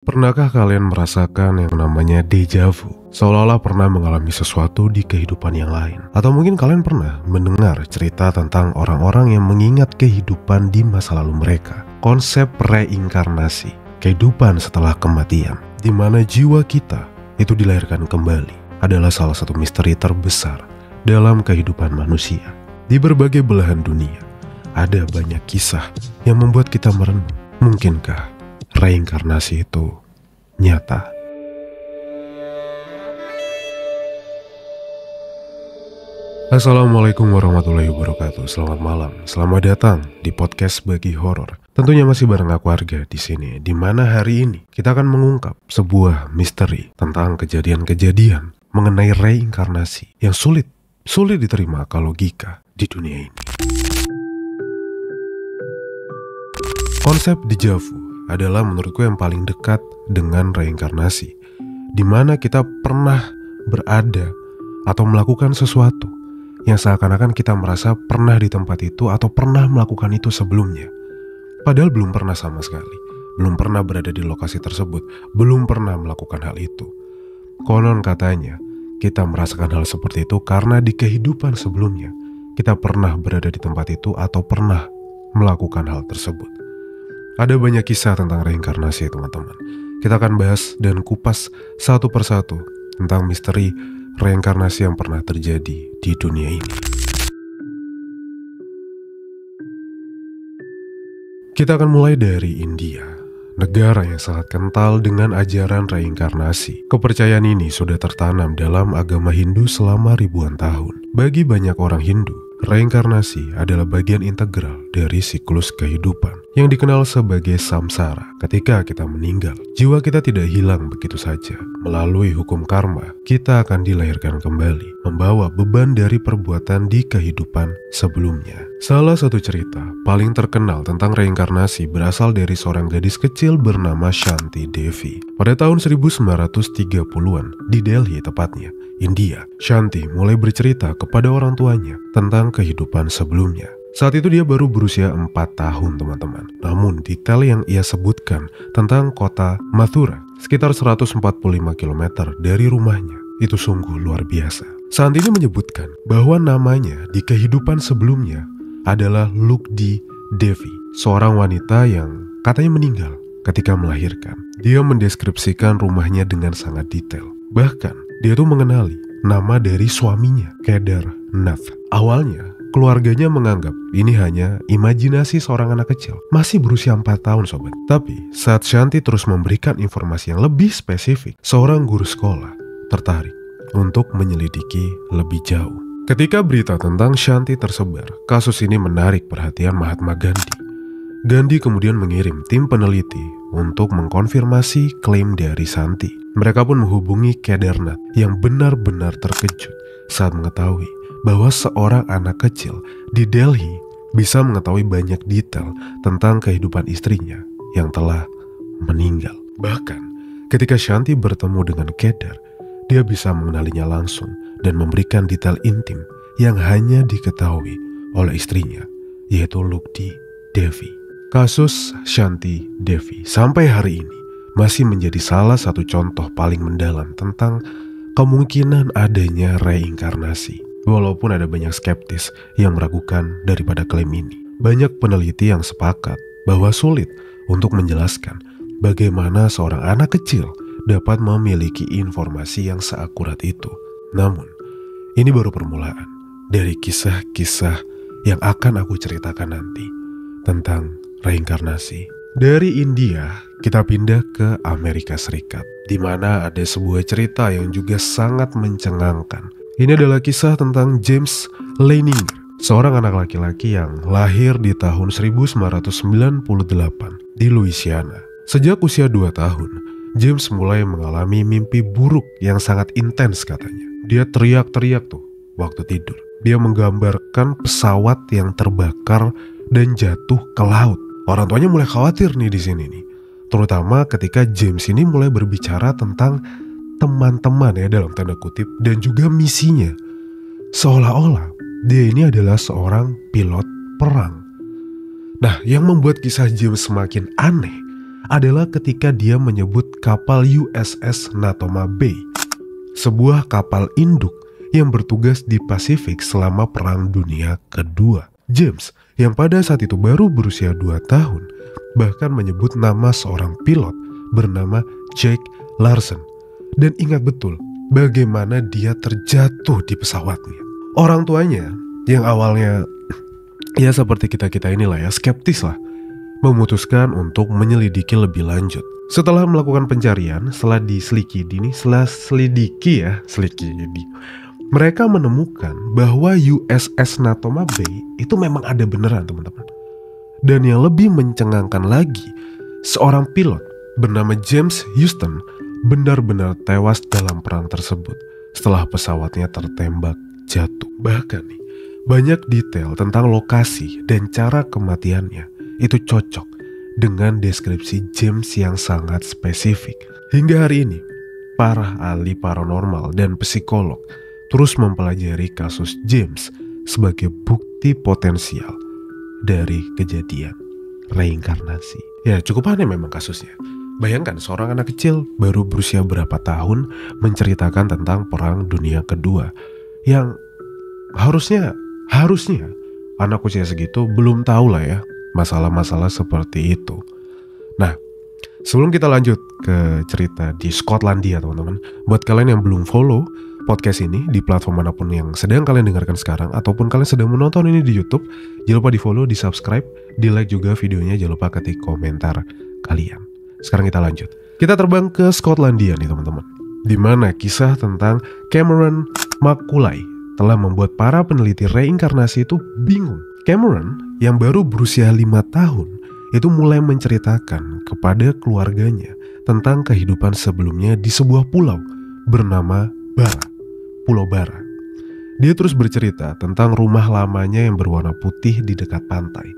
Pernahkah kalian merasakan yang namanya déjà vu? Seolah-olah pernah mengalami sesuatu di kehidupan yang lain. Atau mungkin kalian pernah mendengar cerita tentang orang-orang yang mengingat kehidupan di masa lalu mereka. Konsep reinkarnasi, kehidupan setelah kematian, di mana jiwa kita itu dilahirkan kembali, adalah salah satu misteri terbesar dalam kehidupan manusia. Di berbagai belahan dunia, ada banyak kisah yang membuat kita merenung. Mungkinkah reinkarnasi itu nyata? Assalamualaikum warahmatullahi wabarakatuh. Selamat malam, selamat datang di podcast Bagi Horor. Tentunya masih bareng aku Arga di sini, di mana hari ini kita akan mengungkap sebuah misteri tentang kejadian-kejadian mengenai reinkarnasi yang sulit diterima akal logika di dunia ini. Konsep déjà vu adalah menurutku yang paling dekat dengan reinkarnasi, di mana kita pernah berada atau melakukan sesuatu yang seakan-akan kita merasa pernah di tempat itu atau pernah melakukan itu sebelumnya. Padahal belum pernah sama sekali, belum pernah berada di lokasi tersebut, belum pernah melakukan hal itu. Konon katanya, kita merasakan hal seperti itu karena di kehidupan sebelumnya kita pernah berada di tempat itu atau pernah melakukan hal tersebut. Ada banyak kisah tentang reinkarnasi, teman-teman. Kita akan bahas dan kupas satu persatu tentang misteri reinkarnasi yang pernah terjadi di dunia ini. Kita akan mulai dari India, negara yang sangat kental dengan ajaran reinkarnasi. Kepercayaan ini sudah tertanam dalam agama Hindu selama ribuan tahun. Bagi banyak orang Hindu, reinkarnasi adalah bagian integral dari siklus kehidupan yang dikenal sebagai samsara. Ketika kita meninggal, jiwa kita tidak hilang begitu saja. Melalui hukum karma, kita akan dilahirkan kembali, membawa beban dari perbuatan di kehidupan sebelumnya. Salah satu cerita paling terkenal tentang reinkarnasi berasal dari seorang gadis kecil bernama Shanti Devi. Pada tahun 1930-an, di Delhi tepatnya, India, Shanti mulai bercerita kepada orang tuanya tentang kehidupan sebelumnya. Saat itu dia baru berusia 4 tahun, teman-teman. Namun detail yang ia sebutkan tentang kota Mathura, sekitar 145 km dari rumahnya, itu sungguh luar biasa. Saat ini menyebutkan bahwa namanya di kehidupan sebelumnya adalah Lukdi Devi, seorang wanita yang katanya meninggal ketika melahirkan. Dia mendeskripsikan rumahnya dengan sangat detail. Bahkan dia tuh mengenali nama dari suaminya, Kedar Nath. Awalnya keluarganya menganggap ini hanya imajinasi seorang anak kecil, masih berusia 4 tahun sobat. Tapi saat Shanti terus memberikan informasi yang lebih spesifik, seorang guru sekolah tertarik untuk menyelidiki lebih jauh. Ketika berita tentang Shanti tersebar, kasus ini menarik perhatian Mahatma Gandhi. Gandhi kemudian mengirim tim peneliti untuk mengkonfirmasi klaim dari Shanti. Mereka pun menghubungi Kedarnath yang benar-benar terkejut saat mengetahui bahwa seorang anak kecil di Delhi bisa mengetahui banyak detail tentang kehidupan istrinya yang telah meninggal. Bahkan ketika Shanti bertemu dengan Kedar, dia bisa mengenalinya langsung dan memberikan detail intim yang hanya diketahui oleh istrinya, yaitu Lukdi Devi. Kasus Shanti Devi sampai hari ini masih menjadi salah satu contoh paling mendalam tentang kemungkinan adanya reinkarnasi. Walaupun ada banyak skeptis yang meragukan daripada klaim ini, banyak peneliti yang sepakat bahwa sulit untuk menjelaskan bagaimana seorang anak kecil dapat memiliki informasi yang seakurat itu. Namun, ini baru permulaan dari kisah-kisah yang akan aku ceritakan nanti tentang reinkarnasi. Dari India, kita pindah ke Amerika Serikat, di mana ada sebuah cerita yang juga sangat mencengangkan. Ini adalah kisah tentang James Leininger, seorang anak laki-laki yang lahir di tahun 1998 di Louisiana. Sejak usia 2 tahun, James mulai mengalami mimpi buruk yang sangat intens katanya. Dia teriak-teriak tuh waktu tidur. Dia menggambarkan pesawat yang terbakar dan jatuh ke laut. Orang tuanya mulai khawatir nih di sini nih, terutama ketika James ini mulai berbicara tentang teman-teman ya dalam tanda kutip dan juga misinya. Seolah-olah dia ini adalah seorang pilot perang. Nah, yang membuat kisah James semakin aneh adalah ketika dia menyebut kapal USS Natoma Bay, sebuah kapal induk yang bertugas di Pasifik selama Perang Dunia Kedua. James, yang pada saat itu baru berusia 2 tahun, bahkan menyebut nama seorang pilot bernama Jack Larson. Dan ingat betul bagaimana dia terjatuh di pesawatnya. Orang tuanya yang awalnya ya seperti kita-kita inilah ya, skeptis lah, memutuskan untuk menyelidiki lebih lanjut. Setelah melakukan pencarian, setelah selidiki, mereka menemukan bahwa USS Natoma Bay itu memang ada beneran, teman-teman. Dan yang lebih mencengangkan lagi, seorang pilot bernama James Houston benar-benar tewas dalam perang tersebut setelah pesawatnya tertembak jatuh. Bahkan nih, banyak detail tentang lokasi dan cara kematiannya itu cocok dengan deskripsi James yang sangat spesifik. Hingga hari ini, para ahli paranormal dan psikolog terus mempelajari kasus James sebagai bukti potensial dari kejadian reinkarnasi. Ya, cukup aneh memang kasusnya. Bayangkan seorang anak kecil baru berusia berapa tahun menceritakan tentang Perang Dunia Kedua yang harusnya anak usia segitu belum tahu lah ya masalah-masalah seperti itu. Nah, sebelum kita lanjut ke cerita di Skotlandia, teman-teman, buat kalian yang belum follow podcast ini di platform manapun yang sedang kalian dengarkan sekarang, ataupun kalian sedang menonton ini di YouTube, jangan lupa di follow, di subscribe, di like juga videonya, jangan lupa ketik komentar kalian. Sekarang kita lanjut. Kita terbang ke Skotlandia nih, teman-teman, di mana kisah tentang Cameron Macaulay telah membuat para peneliti reinkarnasi itu bingung. Cameron yang baru berusia 5 tahun itu mulai menceritakan kepada keluarganya tentang kehidupan sebelumnya di sebuah pulau bernama Bara, Pulau Bara. Dia terus bercerita tentang rumah lamanya yang berwarna putih di dekat pantai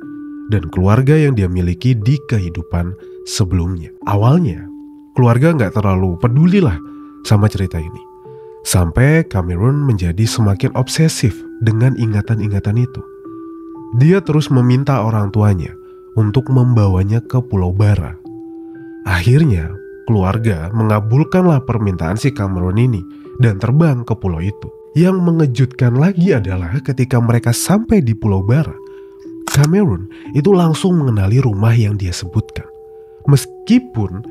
dan keluarga yang dia miliki di kehidupan sebelumnya. Awalnya, keluarga nggak terlalu peduli lah sama cerita ini. Sampai Cameron menjadi semakin obsesif dengan ingatan-ingatan itu. Dia terus meminta orang tuanya untuk membawanya ke Pulau Bara. Akhirnya, keluarga mengabulkanlah permintaan si Cameron ini dan terbang ke pulau itu. Yang mengejutkan lagi adalah ketika mereka sampai di Pulau Bara, Cameron itu langsung mengenali rumah yang dia sebutkan. Meskipun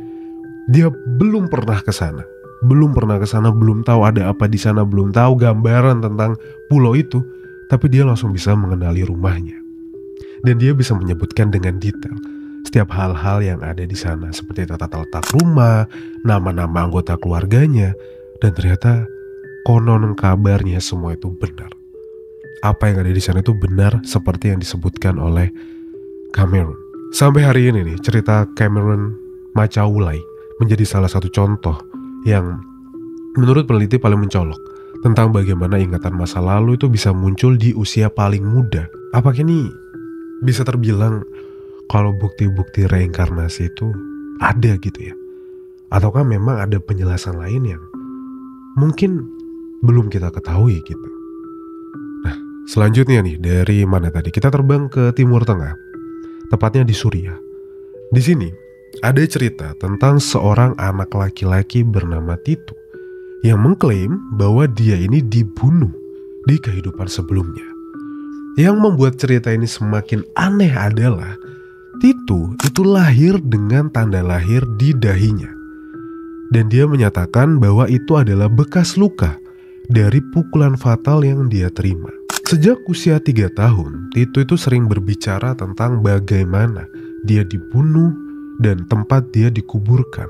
dia belum pernah ke sana, belum tahu ada apa di sana, belum tahu gambaran tentang pulau itu, tapi dia langsung bisa mengenali rumahnya. Dan dia bisa menyebutkan dengan detail setiap hal-hal yang ada di sana, seperti tata letak rumah, nama-nama anggota keluarganya, dan ternyata konon kabarnya semua itu benar. Apa yang ada di sana itu benar seperti yang disebutkan oleh Cameron. Sampai hari ini nih, cerita Cameron Macaulay menjadi salah satu contoh yang menurut peneliti paling mencolok tentang bagaimana ingatan masa lalu itu bisa muncul di usia paling muda. Apakah ini bisa terbilang kalau bukti-bukti reinkarnasi itu ada gitu ya? Ataukah memang ada penjelasan lain yang mungkin belum kita ketahui gitu? Nah, selanjutnya nih, dari mana tadi? Kita terbang ke Timur Tengah, tepatnya di Suriah. Di sini ada cerita tentang seorang anak laki-laki bernama Titu yang mengklaim bahwa dia ini dibunuh di kehidupan sebelumnya. Yang membuat cerita ini semakin aneh adalah Titu itu lahir dengan tanda lahir di dahinya. Dan dia menyatakan bahwa itu adalah bekas luka dari pukulan fatal yang dia terima. Sejak usia 3 tahun, Titu itu sering berbicara tentang bagaimana dia dibunuh dan tempat dia dikuburkan.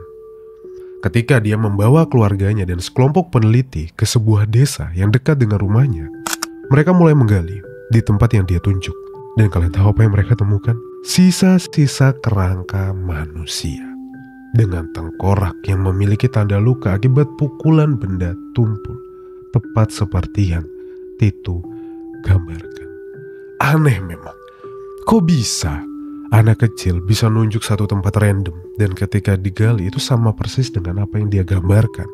Ketika dia membawa keluarganya dan sekelompok peneliti ke sebuah desa yang dekat dengan rumahnya, mereka mulai menggali di tempat yang dia tunjuk. Dan kalian tahu apa yang mereka temukan? Sisa-sisa kerangka manusia dengan tengkorak yang memiliki tanda luka akibat pukulan benda tumpul, tepat seperti yang Titu gambarkan. Aneh memang. Kok bisa anak kecil bisa nunjuk satu tempat random dan ketika digali itu sama persis dengan apa yang dia gambarkan?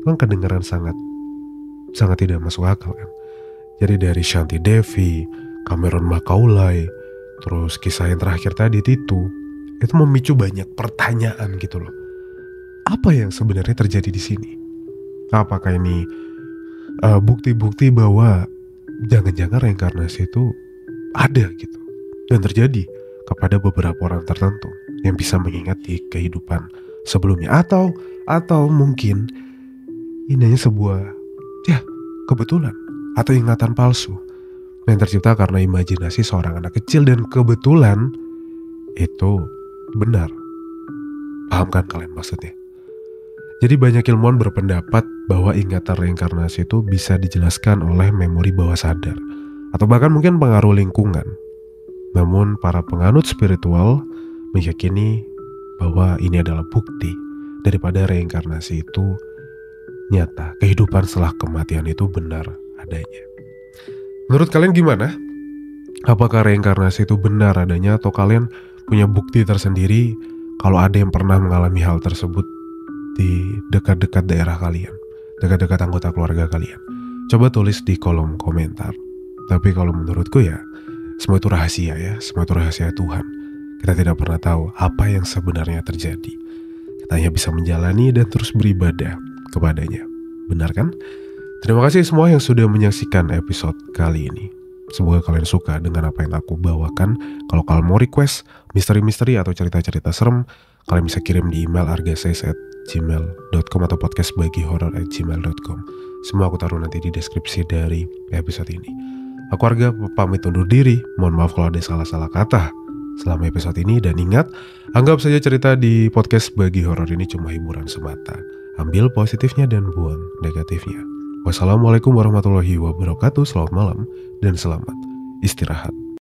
Kan kedengaran sangat tidak masuk akal kan? Jadi dari Shanti Devi, Cameron Macaulay, terus kisah yang terakhir tadi Titu, itu memicu banyak pertanyaan gitu loh. Apa yang sebenarnya terjadi di sini? Apakah ini bukti-bukti bahwa jangan-jangan reinkarnasi itu ada gitu dan terjadi kepada beberapa orang tertentu yang bisa mengingat di kehidupan sebelumnya, atau mungkin ini hanya sebuah kebetulan atau ingatan palsu yang tercipta karena imajinasi seorang anak kecil dan kebetulan itu benar. Paham kan kalian maksudnya? Jadi banyak ilmuwan berpendapat bahwa ingatan reinkarnasi itu bisa dijelaskan oleh memori bawah sadar atau bahkan mungkin pengaruh lingkungan. Namun para penganut spiritual meyakini bahwa ini adalah bukti daripada reinkarnasi itu nyata. Kehidupan setelah kematian itu benar adanya. Menurut kalian gimana? Apakah reinkarnasi itu benar adanya atau kalian punya bukti tersendiri kalau ada yang pernah mengalami hal tersebut di dekat-dekat daerah kalian, dekat-dekat anggota keluarga kalian? Coba tulis di kolom komentar. Tapi kalau menurutku ya, semua itu rahasia ya, semua itu rahasia Tuhan. Kita tidak pernah tahu apa yang sebenarnya terjadi. Kita hanya bisa menjalani dan terus beribadah kepadanya. Benar kan? Terima kasih semua yang sudah menyaksikan episode kali ini. Semoga kalian suka dengan apa yang aku bawakan. Kalau kalian mau request misteri-misteri atau cerita-cerita serem, kalian bisa kirim di email argases@gmail.com atau podcastbagihoror@gmail.com. Semua aku taruh nanti di deskripsi dari episode ini. Aku Arga pamit undur diri. Mohon maaf kalau ada salah-salah kata selama episode ini. Dan ingat, anggap saja cerita di podcast Bagi Horor ini cuma hiburan semata. Ambil positifnya dan buang negatifnya. Wassalamualaikum warahmatullahi wabarakatuh. Selamat malam dan selamat istirahat.